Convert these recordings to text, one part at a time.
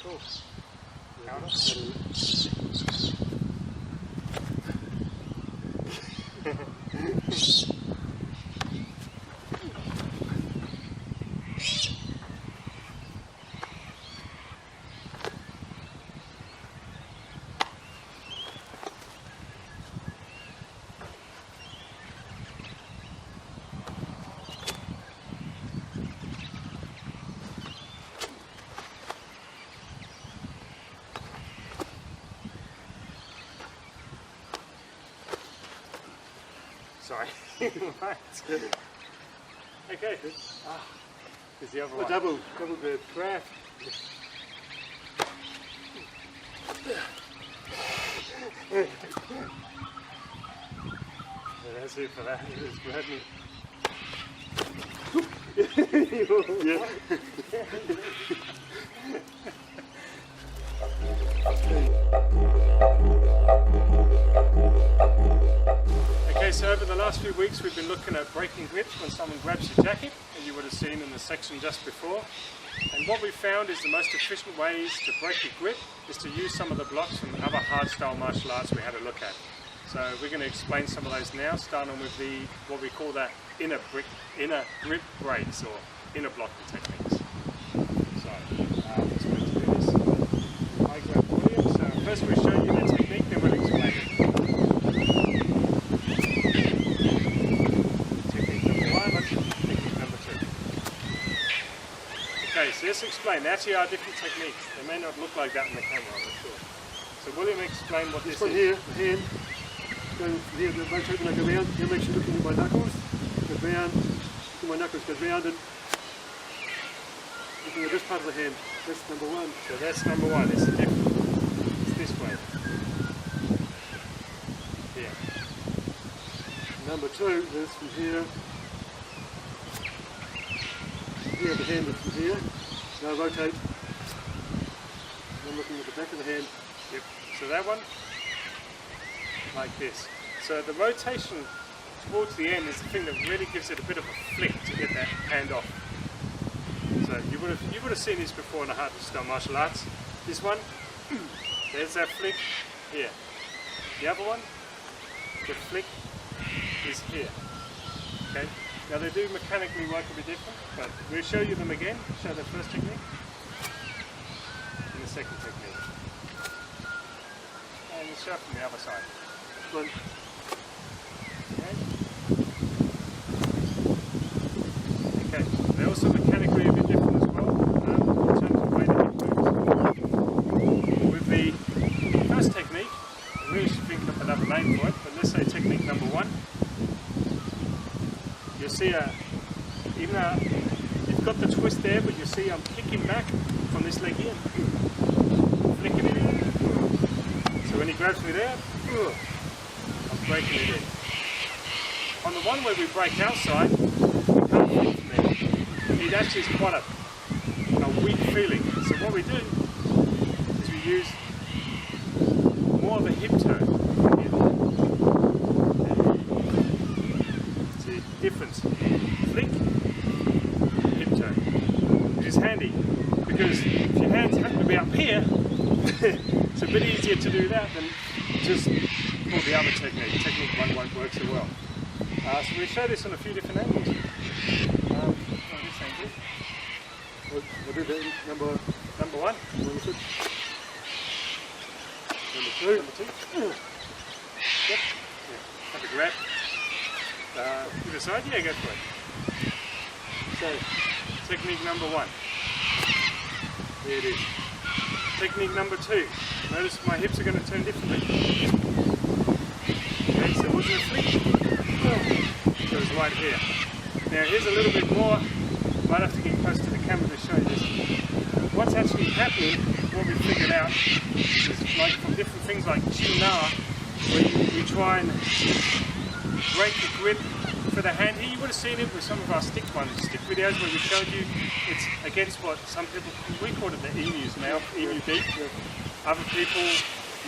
Cool. Sorry. Right. Okay. There's the other one. Double grab. Grab. That's it for that. You just grab me. Yeah. Okay, so over the last few weeks we've been looking at breaking grips when someone grabs your jacket, as you would have seen in the section just before. And what we found is the most efficient ways to break a grip is to use some of the blocks from other hardstyle martial arts we had a look at. So we're going to explain some of those now, starting with the what we call the inner grip breaks or inner blocking techniques. So let's go to this. I grab William. So first we'll show you the technique, then we'll explain it. Okay, so let's explain. There actually are different techniques. They may not look like that in the camera, I'm not sure. So William, explain what this One is. here, the hand. Go here, the rotate when I go round. Here, make sure you're looking at my knuckles. Go round. Look at my knuckles. Go round and looking at this part of the hand. That's number one. So that's number one. It's different. It's this way. Here. Number two is from here. Here, the hand is from here. Now rotate. I'm looking at the back of the hand. Yep. So that one, like this. So the rotation towards the end is the thing that really gives it a bit of a flick to get that hand off. So you would have seen this before in the hardstyle martial arts. This one, there's that flick here. The other one, the flick is here. Okay. Now they do mechanically work a bit different, but we'll show you them again. Show the first technique and the second technique. And we'll show it from the other side. One. Okay. They're also mechanically a bit different as well, in terms of way the hip moves. With the first technique, I really should think of another name for it, but let's say technique number one. You'll see even you've got the twist there, but you see I'm kicking back from this leg here, flicking it in. So when he grabs me there, I'm breaking it in. On the one where we break outside, we can't flick from there. It actually is quite a weak feeling. So what we do is we use more of a hip turn. See, difference. Flick, hip turn. Which is handy because if your hands happen to be up here, it's a bit easier to do that than just pull the other technique. Technique one won't work so well. So we show this on a few different angles. This angle. We'll do that number one. Number two. Number two. Yep. Yeah. Have a grab. Give it a side. Yeah, go for it. So, technique number one. There it is. Technique number two. Notice my hips are going to turn differently. Okay, so wasn't a flick. It goes right here. Now here's a little bit more. Might have to get close to the camera to show you this. What's actually happening, what we figured out, is like from different things like Chin Na, where we try and break the grip for the hand. Here you would have seen it with some of our stick videos where we showed you it's against what some people, we call it the emu's mouth, emu beak. Other people,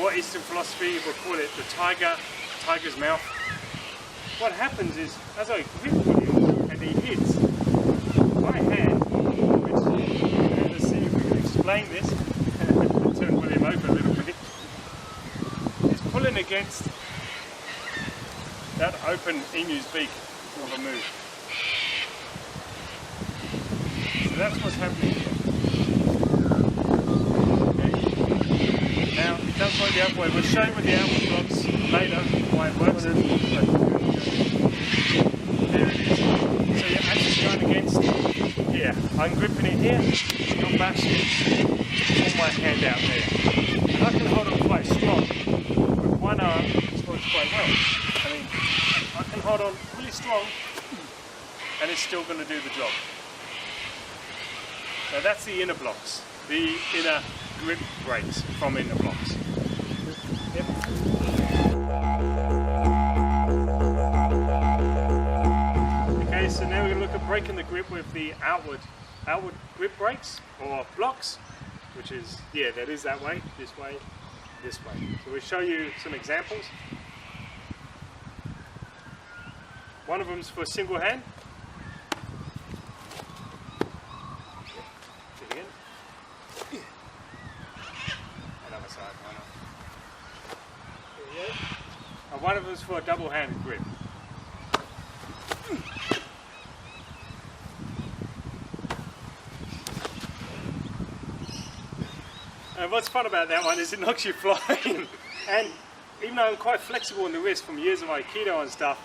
more Eastern philosophy, will call it the tiger's mouth. What happens is, as I grip William and he hits, my hand, which, let's see if we can explain this, over a little bit, is pulling against that open emu's beak of a move. So that's what's happening here. Okay. Now it does work the other way. We'll show you with the outward blocks later why it works. There it is. So you're actually going against here. I'm gripping it here, you're bashing pull my hand out there. And I can hold it quite strong. With one arm, it works quite well. I mean, I can hold on really strong and it's still going to do the job. So that's the inner blocks, the inner grip breaks from inner blocks. Yep. Okay, so now we're going to look at breaking the grip with the outward grip breaks or blocks, which is, yeah, that is that way, this way, this way. So we'll show you some examples. One of them is for a single hand. Another side, why not? There you go. And one of them is for a double-handed grip. And what's fun about that one is it knocks you flying. And even though I'm quite flexible in the wrist from years of Aikido and stuff,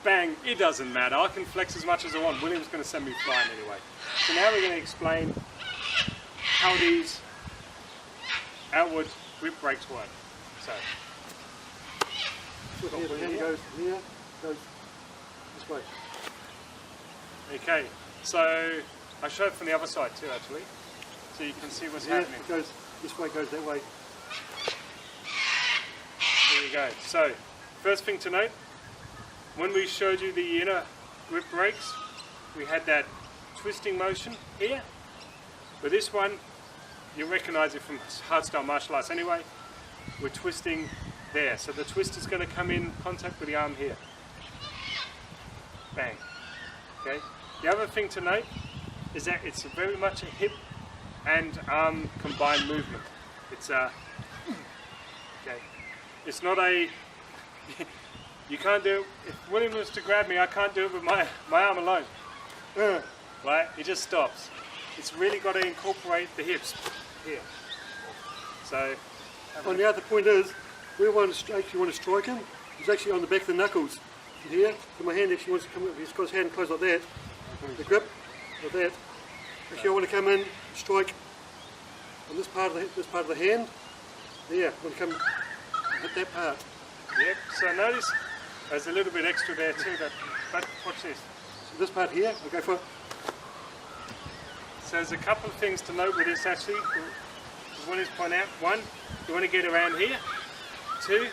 bang, it doesn't matter. I can flex as much as I want. William's going to send me flying anyway. So now we're going to explain how these outward grip breaks work. So, here, the hand goes here, goes this way. Okay, so I show it from the other side too actually, so you can see what's happening. It goes this way, goes that way. There you go. So, first thing to note, when we showed you the inner grip breaks, we had that twisting motion here. But this one, you recognize it from hardstyle martial arts anyway. We're twisting there. So the twist is going to come in contact with the arm here. Bang. Okay. The other thing to note is that it's very much a hip and arm combined movement. It's a, okay. It's not a, you can't do it, if William was to grab me, I can't do it with my arm alone. Right? It just stops. It's really got to incorporate the hips here. So, and the other point is, we actually want to strike him. He's actually on the back of the knuckles. Here, so my hand actually wants to come up. He's got his hand closed like that. The grip, like that. Actually, I want to come in, strike on this part of the hand. There, I want to come hit that part. Yep. So notice there's a little bit extra there too. But watch this. So this part here, I'll go for. So there's a couple of things to note with this actually. One is point out. One, you want to get around here. Two,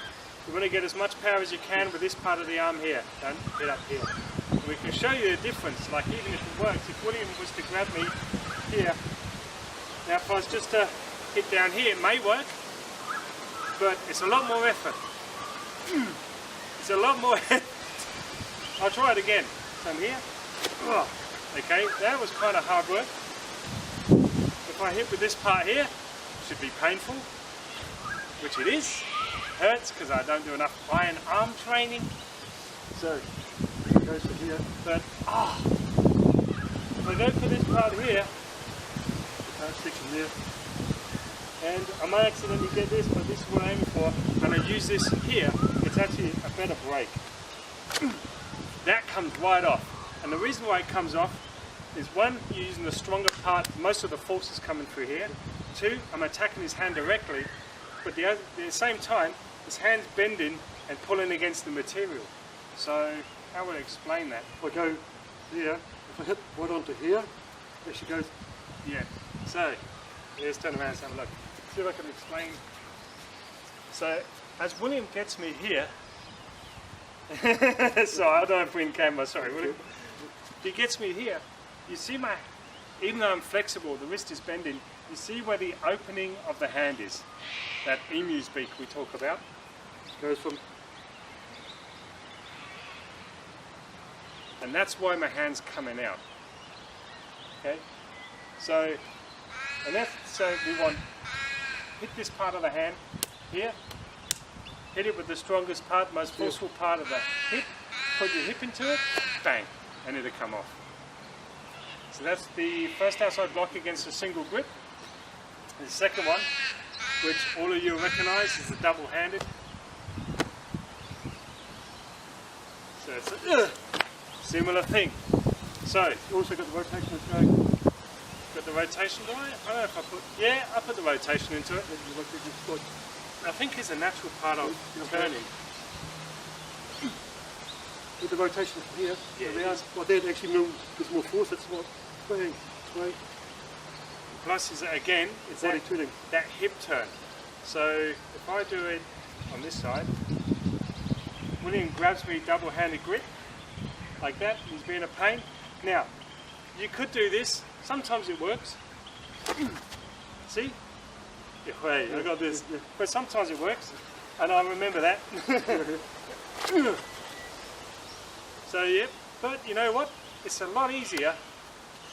you want to get as much power as you can with this part of the arm here. Don't get up here. And we can show you the difference. Like even if it works, if William was to grab me here. Now if I was just to hit down here, it may work, but it's a lot more effort. It's a lot more effort. I'll try it again. So I'm here. Oh, okay, that was kind of hard work. If I hit with this part here, it should be painful, which it is. Hurts because I don't do enough iron arm training. So it goes to here. But if I go for this part here, sticks in there. and I might accidentally get this, but this is what I'm aiming for, and I use this here, it's actually a better break. That comes right off. And the reason why it comes off is one, you're using the stronger part, most of the force is coming through here. Two, I'm attacking his hand directly, but at the same time, his hand's bending and pulling against the material. So, how would I explain that? If I go here, if I hit right onto here, it actually goes. Yeah. So, let's turn around and have a look. See if I can explain. So, as William gets me here, sorry, I don't know if we're in camera, sorry, William. He gets me here, you see even though I'm flexible, the wrist is bending, you see where the opening of the hand is. That emu's beak we talk about. Goes from. And that's why my hand's coming out. Okay? So we want hit this part of the hand here, hit it with the strongest part, most forceful part of the hip, put your hip into it, bang, and it'll come off. So that's the first outside block against a single grip. The second one, which all of you will recognise, is the double-handed. So it's a similar thing. So You also got the rotation as well. got the rotation, do I? I don't know if I put, yeah, I put the rotation into it. I think it's a natural part of turning. With the rotation here, Yeah, around, well, that actually gives more force. That's what sway. Plus is that, again, it's Body turning. that hip turn. So if I do it on this side, William grabs me double-handed grip, like that, he's being a pain. Now, you could do this, sometimes it works. See? Yeah, hey, I got this. But sometimes it works, and I remember that. So yeah, but you know what? It's a lot easier,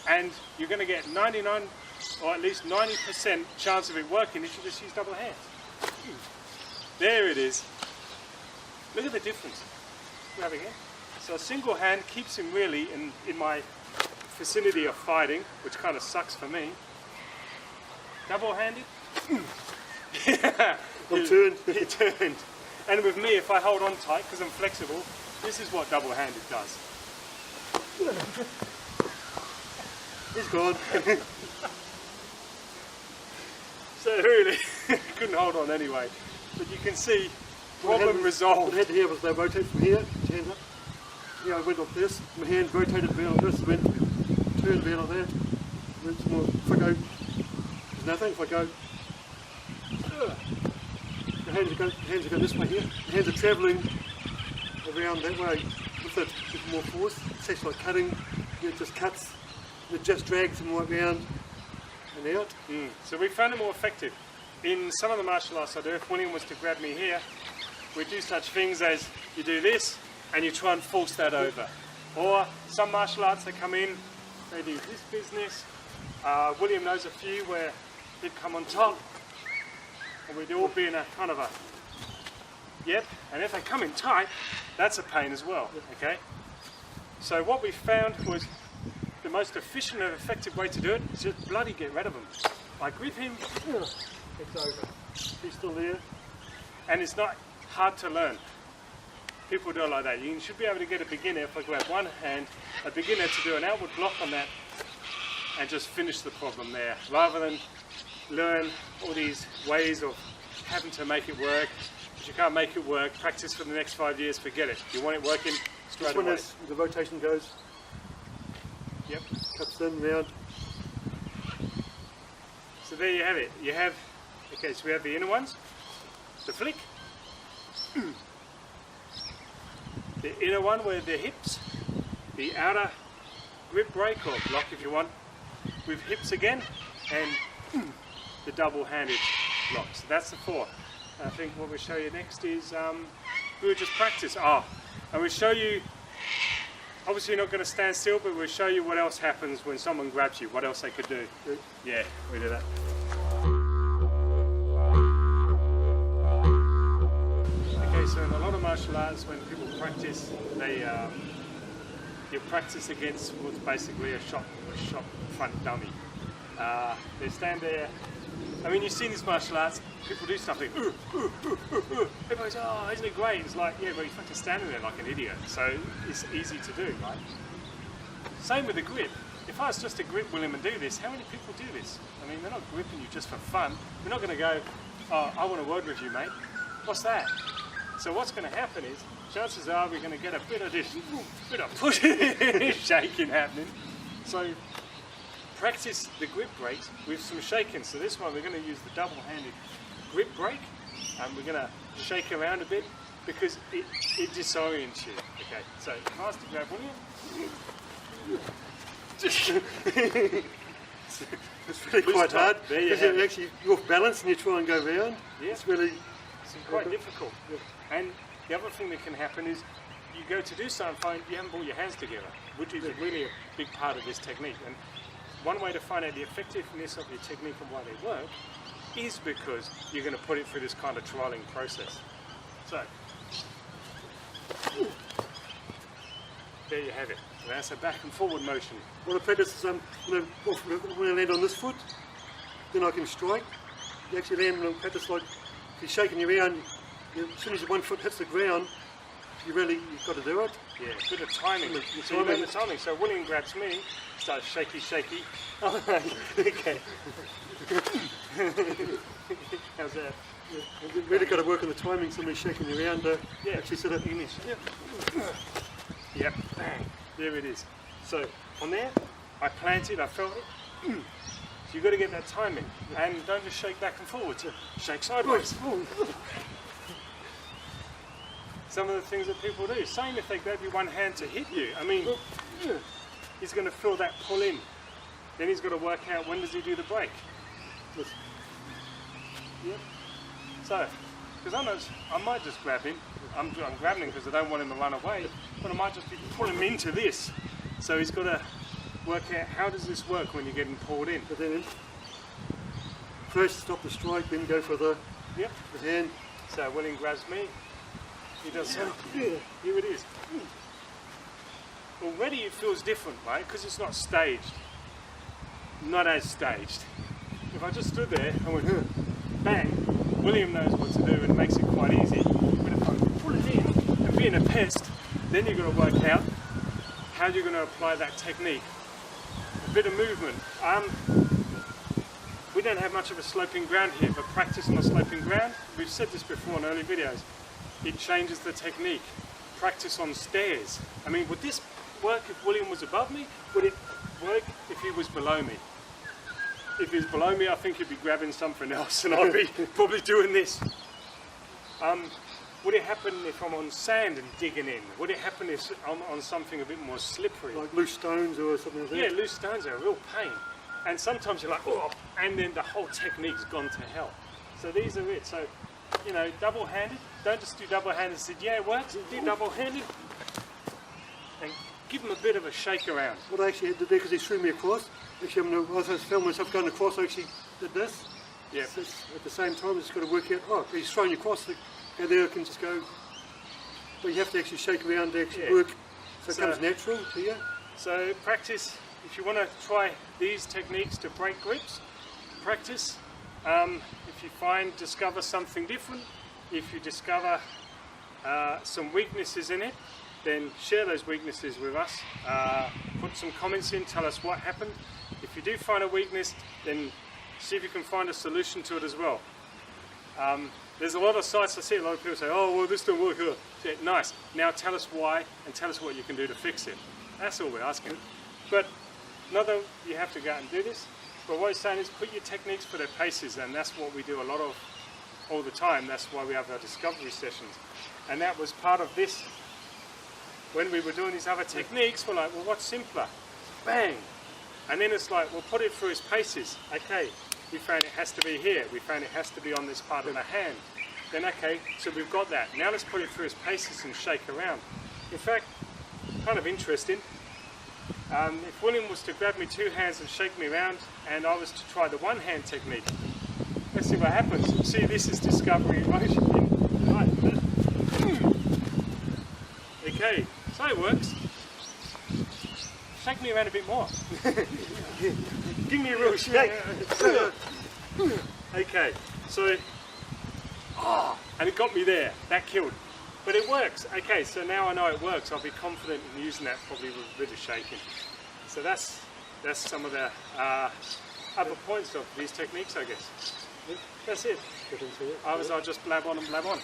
and you're going to get 99 or at least 90% chance of it working if you just use double hands. There it is. Look at the difference. Grab again. So a single hand keeps him really in my vicinity of fighting, which kind of sucks for me. Double-handed. I'm turned. He turned. And with me, if I hold on tight, because I'm flexible, this is what double-handed does. He's gone. So really, couldn't hold on anyway. But you can see, problem resolved. What I had here was they rotate from here, hand up. Here I went like this, my hand rotated around like this, went turned around like that. Went some more. If I go, there's nothing. If I go, the hands go this way here. The hands are travelling around that way with it with more force. It's actually like cutting. It just cuts. It just drags them right round and out. So we found it more effective. In some of the martial arts I do, if William was to grab me here, we do such things as you do this and you try and force that over. Or some martial arts that come in, they do this business. William knows a few where he'd come on top and we'd all be in a kind of a, yep, and if they come in tight, that's a pain as well, okay? So what we found was the most efficient and effective way to do it is just bloody get rid of them. I grip him, it's over. He's still there. And it's not hard to learn. People do it like that. You should be able to get a beginner, if I grab one hand, a beginner to do an outward block on that and just finish the problem there, rather than learn all these ways of having to make it work. If you can't make it work, practice for the next 5 years, forget it. You want it working straight This one away. is, the rotation goes, Yep. cuts in, round. So there you have it. You have, okay, so we have the inner ones, the flick, the inner one where the hips, the outer grip break or block if you want, with hips again, and the double-handed block. So that's the four. I think what we'll show you next is, we'll just practice. And we'll show you, obviously you're not going to stand still, but we'll show you what else happens when someone grabs you, what else they could do. Yeah, we do that. Okay, so in a lot of martial arts, when people practice, they you practice against what's basically a shot front dummy. They stand there. I mean, you've seen this martial arts. People do something. Everybody goes, "Oh, isn't it great?" It's like, yeah, but you're fucking standing there like an idiot. So it's easy to do, right? Same with the grip. If I was just to grip William and do this, how many people do this? I mean, they're not gripping you just for fun. We're not going to go, "Oh, I want a word with you, mate." What's that? So what's going to happen is, chances are we're going to get a bit of this, bit of pushing, shaking happening. So practice the grip breaks with some shaking. So this one we're going to use the double-handed grip break, and we're going to shake around a bit because it disorients you. Okay, so if I was to grab William, It's really quite hard There you because have you're it. actually you're off balance and you try and go round. Yeah. It's really it's quite difficult. And the other thing that can happen is you go to do something fine, you haven't brought your hands together, which is really a big part of this technique. And one way to find out the effectiveness of your technique and why they work is because you're going to put it through this kind of trialing process. So, there you have it. So that's a back and forward motion. What I practice is when I land on this foot, then I can strike. You actually land and practice like if you're shaking your around, as soon as your one foot hits the ground, you've got to do it. Yeah, a bit of timing. So you learn the timing. So William grabs me, starts shaky, shaky. Oh, okay. How's that? Yeah. You've really got to work on the timing. Somebody's shaking you around. Actually sort of. Yep. Bang. There it is. So on there, I planted. I felt it. So you've got to get that timing, and don't just shake back and forwards. Shake sideways. Some of the things that people do. Same if they grab you one hand to hit you. I mean, he's going to feel that pull in. Then he's got to work out when does he do the break. Yep. So, because I might just grab him. I'm grabbing him because I don't want him to run away. But I might just be pulling him into this. So he's got to work out how does this work when you're getting pulled in. But then first stop the strike, then go for the hand. So William grabs me. He does so. Here it is. Already it feels different, right? Because it's not staged. Not as staged. If I just stood there and went, bang, William knows what to do and it makes it quite easy. But if I pull it in and being a pest, then you've got to work out how you're going to apply that technique. A bit of movement. We don't have much of a sloping ground here, but practice on a sloping ground, we've said this before in early videos, it changes the technique. Practice on stairs. I mean, would this work if William was above me? Would it work if he was below me? If he was below me, I think he'd be grabbing something else and I'd be probably doing this. Would it happen if I'm on sand and digging in? Would it happen if I'm on something a bit more slippery? Like loose stones or something like that? Yeah, loose stones are a real pain. And sometimes you're like, oh, and then the whole technique's gone to hell. So these are it. So, you know, double-handed. Don't just do double-handed and say, yeah, it works. Do double-handed. And give them a bit of a shake around. What I actually had to do, because he threw me across, actually, I was filming myself going across, I actually did this. Yeah. So at the same time, it's got to work out, he's throwing you across, go there, I can just go. But you have to actually shake around to actually work, so it comes natural to you. So practice, if you want to try these techniques to break grips, practice. If you discover something different, if you discover some weaknesses in it, then share those weaknesses with us. Put some comments in, tell us what happened. If you do find a weakness, then see if you can find a solution to it as well. There's a lot of sites I see, a lot of people say, oh, well, this don't work. Say, nice, now tell us why and tell us what you can do to fix it. That's all we're asking. But not that you have to go out and do this, but what he's saying is put your techniques for their paces, and that's what we do a lot of all the time. That's why we have our discovery sessions. And that was part of this. When we were doing these other techniques, we're like, well, what's simpler? Bang! And then it's like, well, put it through his paces. Okay, we found it has to be here. We found it has to be on this part of the hand. Then, okay, so we've got that. Now let's put it through his paces and shake around. In fact, kind of interesting. If William was to grab me two hands and shake me around, and I was to try the one-hand technique, let's see what happens. See, this is discovery in motion. Right. Okay, so it works. Shake me around a bit more. Give me a real shake. Okay, so, and it got me there. That killed. But it works. Okay, so now I know it works. I'll be confident in using that probably with a bit of shaking. So that's some of the other points of these techniques, I guess. That's it. Otherwise I'll just blab on and blab on.